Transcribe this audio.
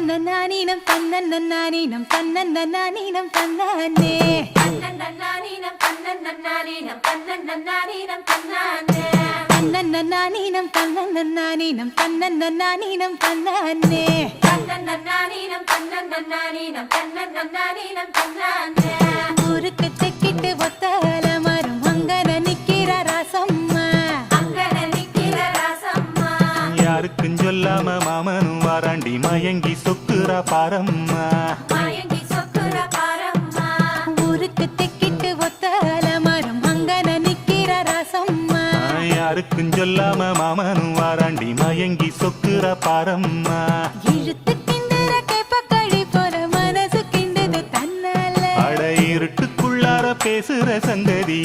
தன்னன்னானீனம் தன்னன்னானீனம் தன்னன்னானீனம் தன்னானே தன்னன்னானீனம் தன்னன்னானீனம் தன்னன்னானீனம் தன்னானே தன்னன்னானீனம் தன்னன்னானீனம் தன்னன்னானீனம் தன்னானே தன்னன்னானீனம் தன்னன்னானீனம் தன்னன்னானீனம் தன்னானே ஊருக்கு தெக்கிட்டு ஒத்தல மரம் அங்கன நிக்கிற ராசம்மா அங்கன நிக்கிற ராசம்மா யாருக்கும் சொல்லாம மாமனும் வாராண்டி மயங்கி சொக்குறா பாரம்மா மயங்கி சொக்குற பாரம்மா ஊருக்கு தெக்கிட்டு ஒத்தல மரம் அங்கன நிக்கிற ராசம்மா யாருக்கும் சொல்லாம மாமனும் வாராண்டி மயங்கி சொக்குறா பாரம்மா இழுத்து கிண்டுற கேப்பக்களி போல மனசு கிண்டுது தன்னால அட இருட்டுக்குள்ளார பேசுற சங்கதி